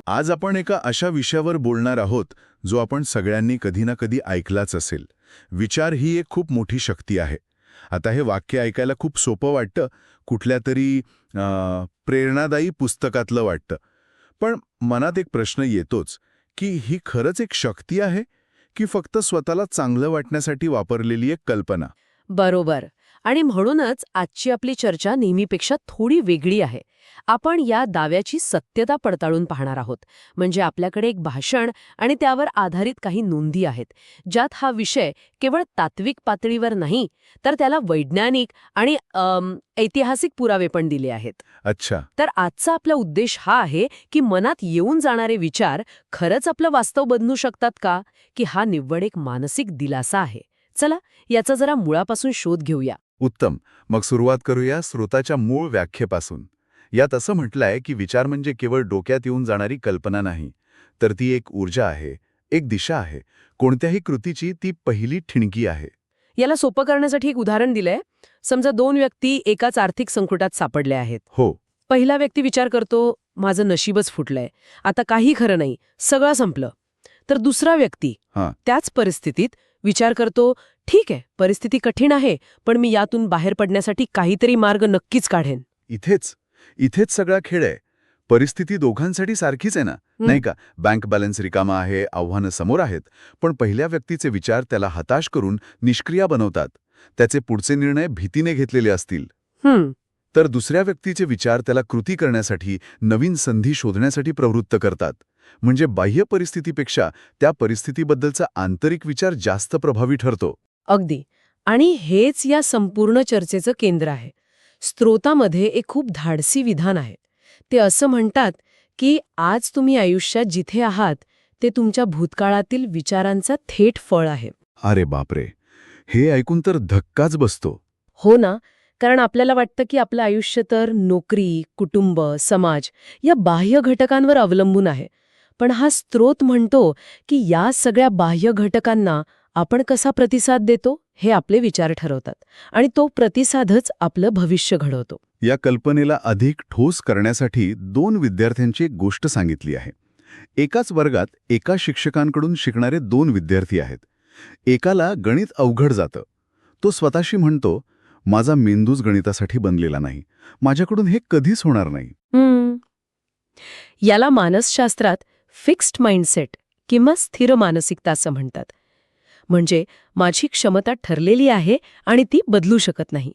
आज आपण एका अशा विषयावर बोलणार आहोत जो आपण सगळ्यांनी कधी ना कधी ऐकलाच असेल. विचार ही एक खूप मोठी शक्ती आहे. आता हे वाक्य ऐकायला खूप सोपं वाटतं, कुठल्या तरी प्रेरणादायी पुस्तकातलं वाटतं. पण मनात एक प्रश्न येतोच की ही खरंच एक शक्ती आहे की फक्त स्वतःला चांगलं वाटण्यासाठी वापरलेली एक कल्पना. बरोबर. आणि म्हणूनच आजची आपली चर्चा नेहमीपेक्षा थोडी वेगळी आहे. आपण या दाव्याची सत्यता पडताळून पाहणार आहोत. म्हणजे आपल्याकडे एक भाषण आणि त्यावर आधारित काही नोंदी आहेत, ज्यात हा विषय केवळ तात्विक पातळीवर नाही, तर त्याला वैज्ञानिक आणि ऐतिहासिक पुरावे पण दिले आहेत. अच्छा. तर आजचा आपला उद्देश हा आहे की मनात येऊन जाणारे विचार खरंच आपलं वास्तव बदलू शकतात का, की हा निव्वळ एक मानसिक दिलासा आहे. चला याचा जरा मुळापासून शोध घेऊया. उत्तम. मग सुरुवात करूया स्रोताच्या मूळ व्याख्येपासून. यात असं म्हटलंय की विचार म्हणजे केवळ डोक्यात येऊन जाणारी कल्पना नाही, तर ती एक ऊर्जा आहे, एक दिशा आहे. कोणत्याही कृतीची ती पहिली ठिणगी आहे. याला सोपं करण्यासाठी एक उदाहरण दिलंय. समजा दोन व्यक्ती एकाच आर्थिक संकटात सापडल्या आहेत. हो. पहिला व्यक्ती विचार करतो, माझं नशीबच फुटलंय, आता काही खरं नाही, सगळं संपलं. तर दुसरा व्यक्ती त्याच परिस्थितीत विचार करतो, ठीक आहे, परिस्थिती कठीण आहे, पण मी यातून बाहेर पडण्यासाठी काहीतरी मार्ग नक्कीच काढेन. इथेच सगळा खेळ आहे. परिस्थिती दोघांसाठी सारखीच आहे ना, नाही का? बँक बॅलन्स रिकामा आहे, आव्हानं समोर आहेत, पण पहिल्या व्यक्तीचे विचार त्याला हताश करून निष्क्रिय बनवतात. त्याचे पुढचे निर्णय भीतीने घेतलेले असतील. तर दुसऱ्या व्यक्तीचे विचार त्याला कृती करण्यासाठी, नवीन संधी शोधण्यासाठी प्रवृत्त करतात. म्हणजे बाह्य परिस्थितीपेक्षा त्या परिस्थितीबद्दलचा आंतरिक विचार जास्त प्रभावी ठरतो. अगदी. आणि हेच या संपूर्ण चर्चेचं केंद्र आहे. स्त्रोतामध्ये एक खूप धाडसी विधान आहे. ते असं म्हणतात की आज तुम्ही आयुष्यात जिथे आहात ते तुमच्या भूतकाळातील विचारांचा थेट फळ आहे. अरे बापरे, हे ऐकून तर धक्काच बसतो. हो ना, कारण आपल्याला वाटतं की आपलं आयुष्य तर नोकरी, कुटुंब, समाज या बाह्य घटकांवर अवलंबून आहे. पण हा स्त्रोत म्हणतो की या सगळ्या बाह्य घटकांना आपण कसा प्रतिसाद देतो हे आपले विचार ठरवतात, आणि तो प्रतिसादच आपलं भविष्य घडवतो. या कल्पनेला अधिक ठोस करण्यासाठी दोन विद्यार्थ्यांची एक गोष्ट सांगितली आहे. एकाच वर्गात एका शिक्षकांकडून शिकणारे दोन विद्यार्थी आहेत. एकाला गणित अवघड जातं. तो स्वतःशी म्हणतो, माझा मेंदूच गणितासाठी बनलेला नाही, माझ्याकडून हे कधीच होणार नाही. याला मानसशास्त्रात फिक्स्ड माइंडसेट किंवा स्थिर मानसिकता असं म्हणतात. म्हणजे माझी क्षमता ठरलेली आहे आणि ती बदलू शकत नाही.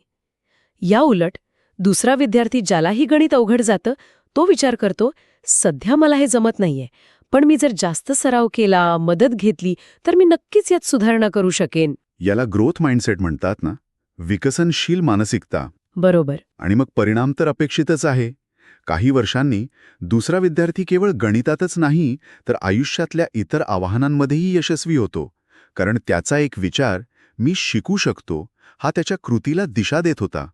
या उलट दुसरा विद्यार्थी ज्यालाही गणित अवघड जातं तो विचार करतो, सध्या मला हे जमत नाहीये, पण मी जर जास्त सराव केला, मदत घेतली तर मी नक्कीच यात सुधारणा करू शकेन. याला ग्रोथ माइंडसेट म्हणतात ना, विकसनशील मानसिकता. बरोबर. आणि मग परिणाम तर अपेक्षितच आहे. काही वर्षांनी दुसरा विद्यार्थी केवळ गणितातच नाही तर आयुष्यातल्या इतर आव्हानांमध्येही यशस्वी होतो. कारण त्याचा एक विचार, मी शिकू शकतो, हा त्याच्या कृतीला दिशा देत होता.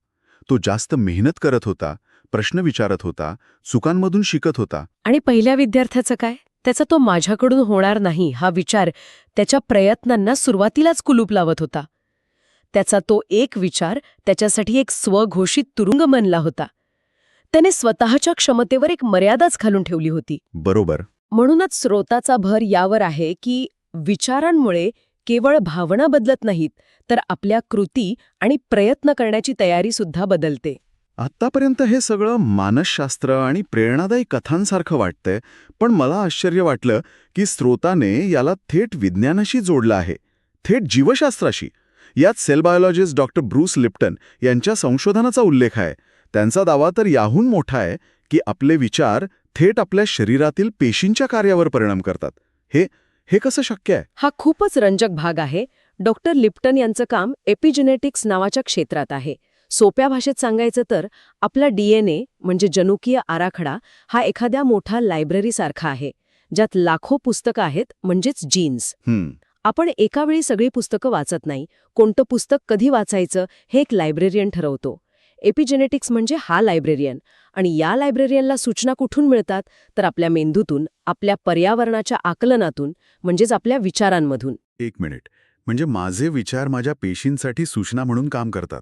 तो जास्त मेहनत करत होता, प्रश्न विचारत होता, चुकांमधून शिकत होता. आणि पहिल्या विद्यार्थ्याचं काय? त्याचा तो माझ्याकडून होणार नाही हा विचार त्याच्या प्रयत्नांना सुरुवातीलाच कुलूप लावत होता. त्याचा तो एक विचार त्याच्यासाठी एक स्वघोषित तुरुंग बनला होता. त्याने स्वतःच्या क्षमतेवर एक मर्यादाच घालून ठेवली होती. बरोबर. म्हणूनच स्रोताचा भर यावर आहे की विचारांमुळे केवळ भावना बदलत नाहीत, तर आपल्या कृती आणि प्रयत्न करण्याची तयारी सुद्धा बदलते. आत्तापर्यंत हे सगळं मानसशास्त्र आणि प्रेरणादायी कथांसारखं वाटतंय, पण मला आश्चर्य वाटलं की स्रोताने याला थेट विज्ञानाशी जोडलं आहे, थेट जीवशास्त्राशी. यात cell biologist doctor Bruce Lipton यांच्या संशोधनाचा उल्लेख आहे. त्यांचा दावा तर याहून मोठा आहे की आपले विचार थेट आपल्या शरीरातील पेशींच्या कार्यावर परिणाम करतात. हे कसं शक्य आहे? हा खूपच रंजक भाग आहे. डॉक्टर लिप्टन यांचं काम एपिजेनेटिक्स नावाच्या क्षेत्रात आहे. सोप्या भाषेत सांगायचं तर आपला DNA म्हणजे जनुकीय आराखडा हा एखाद्या मोठा लायब्ररीसारखा आहे, ज्यात लाखो पुस्तकं आहेत, म्हणजेच जीन्स. आपण एका वेळी सगळी पुस्तकं वाचत नाही. कोणतं पुस्तक कधी वाचायचं हे एक लायब्रेरियन ठरवतो. एपिजेनेटिक्स म्हणजे हा लायब्रेरियन. आणि या लायब्रेरियनला सूचना कुठून मिळतात? तर आपल्या मेंदूतून, आपल्या पर्यावरणाच्या आकलनातून, म्हणजेच आपल्या विचारांमधून. एक मिनिट, म्हणजे माझे विचार माझ्या पेशींसाठी सूचना म्हणून काम करतात.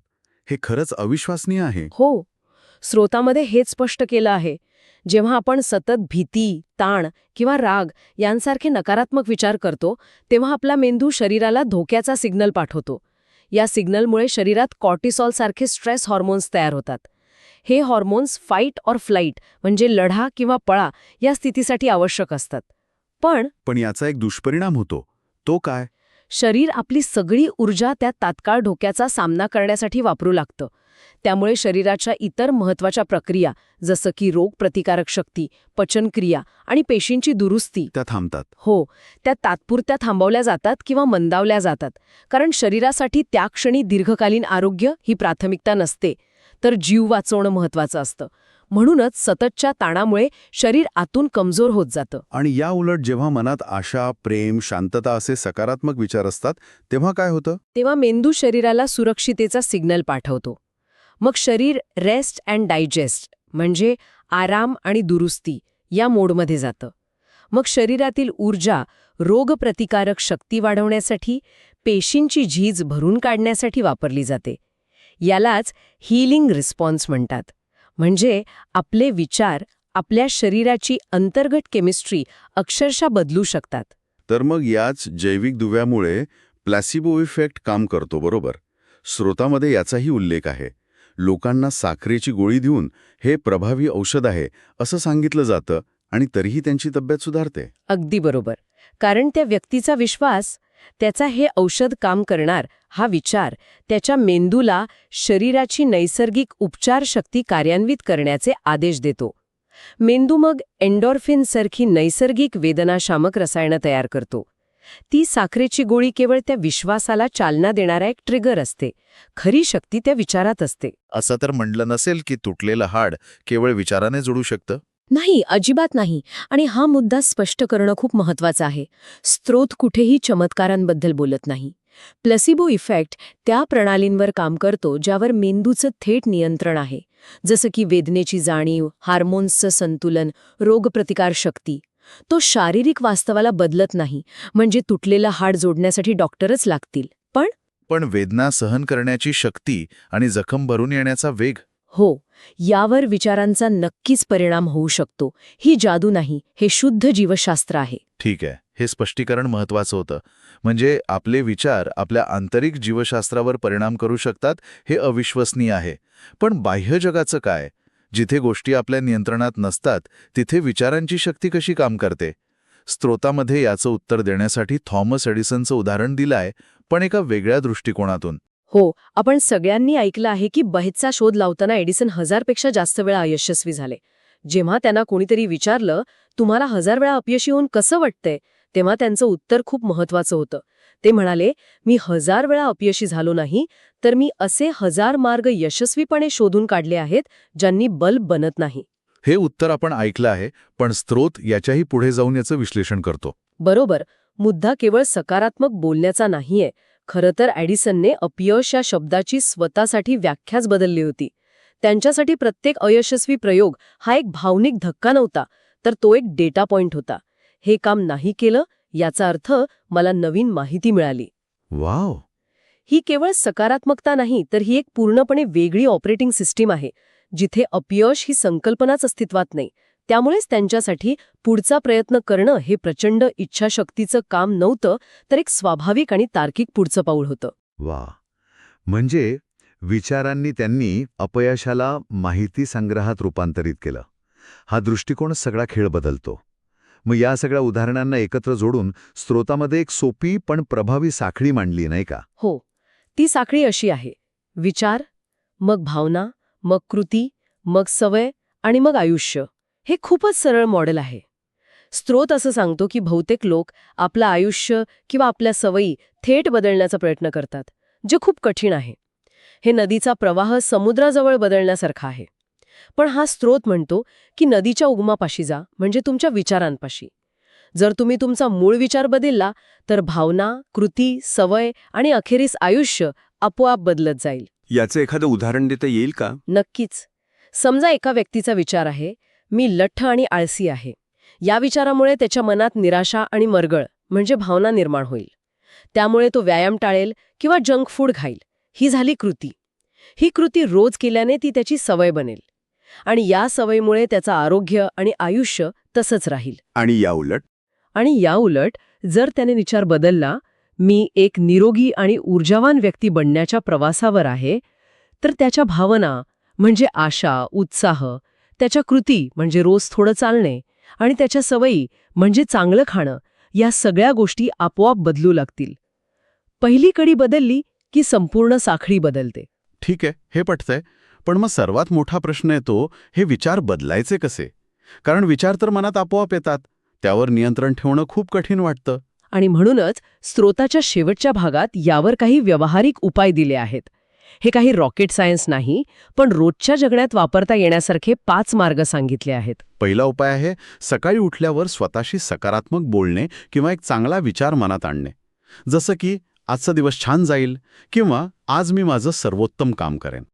हे खरंच अविश्वसनीय आहे. हो, स्रोतामध्ये हेच स्पष्ट केलं आहे. जेव्हा आपण सतत भीती, ताण किंवा राग यांसारखे नकारात्मक विचार करतो तेव्हा आपला मेंदू शरीराला धोक्याचा सिग्नल पाठवतो. या सिग्नलमुळे शरीरात कॉर्टिसॉल सारखे स्ट्रेस हॉर्मोन्स तयार होतात. हे हॉर्मोन्स फाईट ऑर फ्लाईट म्हणजे लढा किंवा पळा या स्थितीसाठी आवश्यक असतात. पण याचा एक दुष्परिणाम होतो. तो काय? शरीर आपली सगळी ऊर्जा त्या तात्काळ धोक्याचा सामना करण्यासाठी वापरू लागतं. त्यामुळे शरीराच्या इतर महत्त्वाच्या प्रक्रिया जसं की रोगप्रतिकारक शक्ती, पचनक्रिया आणि पेशींची दुरुस्ती त्या थांबतात. हो, त्या तात्पुरत्या थांबवल्या जातात किंवा मंदावल्या जातात. कारण शरीरासाठी त्या क्षणी दीर्घकालीन आरोग्य ही प्राथमिकता नसते, तर जीव वाचवणं महत्त्वाचं असतं. म्हणूनच सततच्या ताणामुळे शरीर आतून कमजोर होत जातं. आणि या उलट जेव्हा मनात आशा, प्रेम, शांतता असे सकारात्मक विचार असतात तेव्हा काय होतं? तेव्हा मेंदू शरीराला सुरक्षितेचा सिग्नल पाठवतो. मग शरीर रेस्ट अँड डायजेस्ट म्हणजे आराम आणि दुरुस्ती या मोडमध्ये जातं. मग शरीरातील ऊर्जा रोगप्रतिकारक शक्ती वाढवण्यासाठी, पेशींची झीज भरून काढण्यासाठी वापरली जाते. यालाच हीलिंग रिस्पॉन्स म्हणतात. म्हणजे आपले विचार आपल्या शरीराची अंतर्गत केमिस्ट्री अक्षरशः बदलू शकतात. तर मग याच जैविक दुव्यामुळे प्लॅसिबो इफेक्ट काम करतो, बरोबर? स्रोतामध्ये याचाही उल्लेख आहे. लोकांना साखरेची गोळी देऊन हे प्रभावी औषध आहे असं सांगितलं जातं आणि तरीही त्यांची तब्येत सुधारते. अगदी बरोबर. कारण त्या व्यक्तीचा विश्वास, त्याचा हे औषध काम करणार हा विचार त्याच्या मेंदूला शरीराची नैसर्गिक उपचार शक्ती कार्यान्वित करण्याचे आदेश देतो. मेंदू मग एंडॉर्फिनसारखी नैसर्गिक वेदनाशामक रसायनं तयार करतो. ती साखरेची गोळी केवळ त्या विश्वासाला चालना देणारा एक ट्रिगर असते. खरी शक्ती त्या विचारात असते. असं तर म्हणलं नसेल की तुटलेलं हाड केवळ विचाराने जोडू शकतं? नाही, अजिबात नाही. आणि हा मुद्दा स्पष्ट करणं खूप महत्वाचं आहे. स्त्रोत कुठेही चमत्कारांबद्दल बोलत नाही. प्लॅसिबो इफेक्ट त्या प्रणालींवर काम करतो ज्यावर मेंदूचं थेट नियंत्रण आहे, जसं की वेदनेची जाणीव, हार्मोन्सचं संतुलन, रोगप्रतिकार शक्ती. तो शारीरिक वास्तवाला बदलत नाही, म्हणजे तुटलेलं हाड जोडण्यासाठी डॉक्टरच लागतील. पण वेदना सहन करण्याची शक्ती आणि जखम भरून येण्याचा वेग? हो, यावर विचारांचा नक्कीच परिणाम होऊ शकतो. ही जादू नाही, हे शुद्ध जीवशास्त्र आहे. ठीक आहे, हे स्पष्टीकरण महत्वाचं होतं. म्हणजे आपले विचार आपल्या आंतरिक जीवशास्त्रावर परिणाम करू शकतात हे अविश्वसनीय आहे. पण बाह्य जगाचं काय? जिथे गोष्टी आपल्या नियंत्रणात नसतात तिथे विचारांची शक्ती कशी काम करते? स्त्रोतामध्ये याचं उत्तर देण्यासाठी थॉमस एडिसनचं उदाहरण दिलं आहे, पण एका वेगळ्या दृष्टिकोनातून. हो, आपण सगळ्यांनी ऐकलं आहे की बल्बचा शोध लावताना एडिसन 1000 पेक्षा जास्त वेळा अयशस्वी झाले. जेव्हा त्यांना कोणीतरी विचारलं, तुम्हाला 1000 वेळा अपयशी होऊन कसं वाटतंय, तेव्हा त्यांचं उत्तर खूप महत्वाचं होतं. ते म्हणाले, मी 1000 वेळा अपयशी झालो नाही, तर मी असे 1000 मार्ग यशस्वीपणे शोधून काढले आहेत ज्यांनी बल्ब बनत नाही. हे उत्तर आपण ऐकलं आहे, पण स्त्रोत याच्याही पुढे जाऊन याचं विश्लेषण करतो. बरोबर. मुद्दा केवळ सकारात्मक बोलण्याचा नाहीये. खरं तर एडिसनने अपयश या शब्दाची स्वतःसाठी व्याख्याच बदलली होती. त्यांच्यासाठी प्रत्येक अयशस्वी प्रयोग हा एक भावनिक धक्का नव्हता, तर तो एक डेटा पॉइंट होता. हे काम नाही केलं याचा अर्थ मला नवीन माहिती मिळाली. वाव! ही केवळ सकारात्मकता नाही, तर ही एक पूर्णपणे वेगळी ऑपरेटिंग सिस्टीम आहे, जिथे अपयश ही संकल्पनाच अस्तित्वात नाही. त्यामुळेच त्यांच्यासाठी पुढचा प्रयत्न करणं हे प्रचंड इच्छाशक्तीचं काम नव्हतं, तर एक स्वाभाविक आणि तार्किक पुढचं पाऊल होतं. वा! म्हणजे विचारांनी त्यांनी अपयशाला माहिती संग्रहात रूपांतरित केलं. हा दृष्टिकोन सगळा खेळ बदलतो. मग या सगळ्या उदाहरणांना एकत्र जोडून स्त्रोतामध्ये एक सोपी पण प्रभावी साखळी मांडली, नाही का? हो, ती साखळी अशी आहे: विचार, मग भावना, मग कृती, मग सवय आणि मग आयुष्य. हे खूपच सरळ मॉडेल आहे. स्त्रोत असं सांगतो की बहुतेक लोक आपलं आयुष्य किंवा आपल्या सवयी थेट बदलण्याचा प्रयत्न करतात, जे खूप कठीण आहे. हे नदीचा प्रवाह समुद्राजवळ बदलण्यासारखा आहे. पण हा स्त्रोत म्हणतो की नदीच्या उगमापाशी जा, म्हणजे तुमच्या विचारांपाशी. जर तुम्ही तुमचा मूळ विचार बदलला तर भावना, कृती, सवय आणि अखेरीस आयुष्य आपोआप बदलत जाईल. याचं एखादं उदाहरण देता येईल का? नक्कीच. समजा एका व्यक्तीचा विचार आहे, मी लठ्ठ आणि आळसी आहे. या विचारामुळे त्याच्या मनात निराशा आणि मरगळ म्हणजे भावना निर्माण होईल. त्यामुळे तो व्यायाम टाळेल किंवा जंक फूड खाईल. ही झाली कृती. ही कृती रोज केल्याने ती त्याची सवय बनेल. आणि या सवयीमुळे त्याचं आरोग्य आणि आयुष्य तसंच राहील. आणि या उलट जर त्याने विचार बदलला, मी एक निरोगी आणि ऊर्जावान व्यक्ती बनण्याच्या प्रवासावर आहे, तर त्याच्या भावना म्हणजे आशा, उत्साह, त्याच्या कृती म्हणजे रोज थोडं चालणे आणि त्याच्या सवयी म्हणजे चांगलं खाणं, या सगळ्या गोष्टी आपोआप बदलू लागतील. पहिली कडी बदलली की संपूर्ण साखळी बदलते. ठीक आहे, हे पटतंय. पण मग सर्वात मोठा प्रश्न येतो, हे विचार बदलायचे कसे? कारण विचार तर मनात आपोआप येतात. त्यावर नियंत्रण ठेवणं खूप कठीण वाटतं. आणि म्हणूनच स्रोताच्या शेवटच्या भागात यावर काही व्यावहारिक उपाय दिले आहेत. हे काही रॉकेट सायन्स नाही, पण रोजच्या जगण्यात वापरता येण्यासारखे 5 मार्ग सांगितले आहेत. पहिला उपाय आहे सकाळी उठल्यावर स्वतःशी सकारात्मक बोलणे किंवा एक चांगला विचार मनात आणणे. जसं की आजचा दिवस छान जाईल किंवा आज मी माझं सर्वोत्तम काम करेन.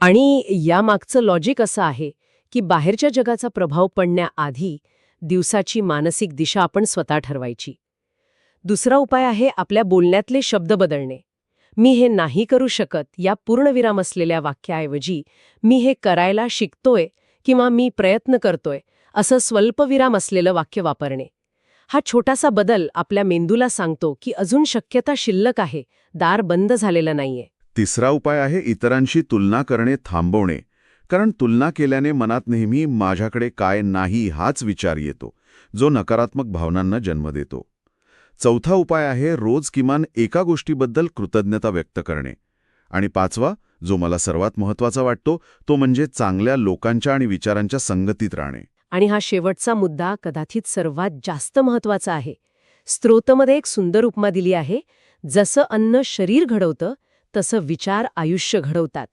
आणि यामागचं लॉजिक असं आहे की बाहेरच्या जगाचा प्रभाव पडण्याआधी दिवसाची मानसिक दिशा आपण स्वतः ठरवायची. दुसरा उपाय आहे आपल्या बोलण्यातले शब्द बदलणे. मी हे नाही करू शकत या पूर्णविराम असलेल्या वाक्याऐवजी मी हे करायला शिकतोय किंवा मी प्रयत्न करतोय असं स्वल्पविराम असलेलं वाक्य वापरणे. हा छोटासा बदल आपल्या मेंदूला सांगतो की अजून शक्यता शिल्लक आहे, दार बंद झालेलं नाहीये. तिसरा उपाय आहे इतरांशी तुलना करणे थांबवणे. कारण तुलना केल्याने मनात नेहमी माझ्याकडे काय नाही हाच विचार येतो, जो नकारात्मक भावनांना जन्म देतो. चौथा उपाय आहे रोज किमान एका गोष्टीबद्दल कृतज्ञता व्यक्त करणे. आणि पाचवा, जो मला सर्वात महत्त्वाचा वाटतो, तो म्हणजे चांगल्या लोकांच्या आणि विचारांच्या संगतीत राहणे. आणि हा शेवटचा मुद्दा कदाचित सर्वात जास्त महत्वाचा आहे. स्त्रोतमध्ये एक सुंदर उपमा दिली आहे, जसं अन्न शरीर घडवतं तसं विचार आयुष्य घडवतात.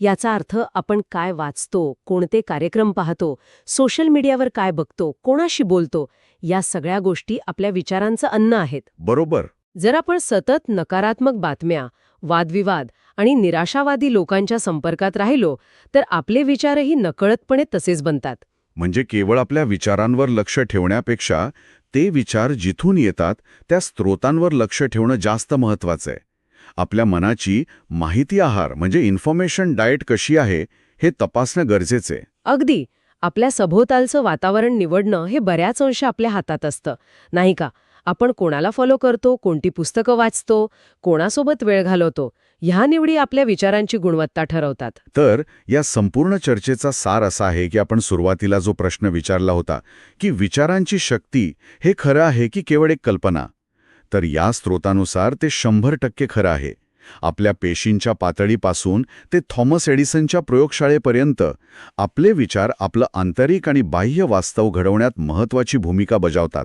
याचा अर्थ आपण काय वाचतो, कोणते कार्यक्रम पाहतो, सोशल मीडियावर काय बघतो, कोणाशी बोलतो, या सगळ्या गोष्टी आपल्या विचारांचं अन्न आहेत. बरोबर. जर आपण सतत नकारात्मक बातम्या, वादविवाद आणि निराशावादी लोकांच्या संपर्कात राहिलो तर आपले विचारही नकळतपणे तसेच बनतात. म्हणजे केवळ आपल्या विचारांवर लक्ष ठेवण्यापेक्षा ते विचार जिथून येतात त्या स्रोतांवर लक्ष ठेवणं जास्त महत्त्वाचं आहे. आपल्या मनाची माहिती आहार म्हणजे इन्फॉर्मेशन डाएट कशी आहे हे तपासणं गरजेचं आहे. अगदी. आपल्या सभोवतालचं वातावरण निवडणं हे बऱ्याच अंश आपल्या हातात असतं, नाही का? आपण कोणाला फॉलो करतो, कोणती पुस्तकं वाचतो, कोणासोबत वेळ घालवतो, ह्या निवडी आपल्या विचारांची गुणवत्ता ठरवतात. तर या संपूर्ण चर्चेचा सार असा आहे की आपण सुरुवातीला जो प्रश्न विचारला होता की विचारांची शक्ती हे खरं आहे की केवळ एक कल्पना, तर या स्रोतानुसार ते 100% खरं आहे. आपल्या पेशींच्या पातळीपासून ते थॉमस एडिसनच्या प्रयोगशाळेपर्यंत आपले विचार आपलं आंतरिक आणि बाह्य वास्तव घडवण्यात महत्त्वाची भूमिका बजावतात.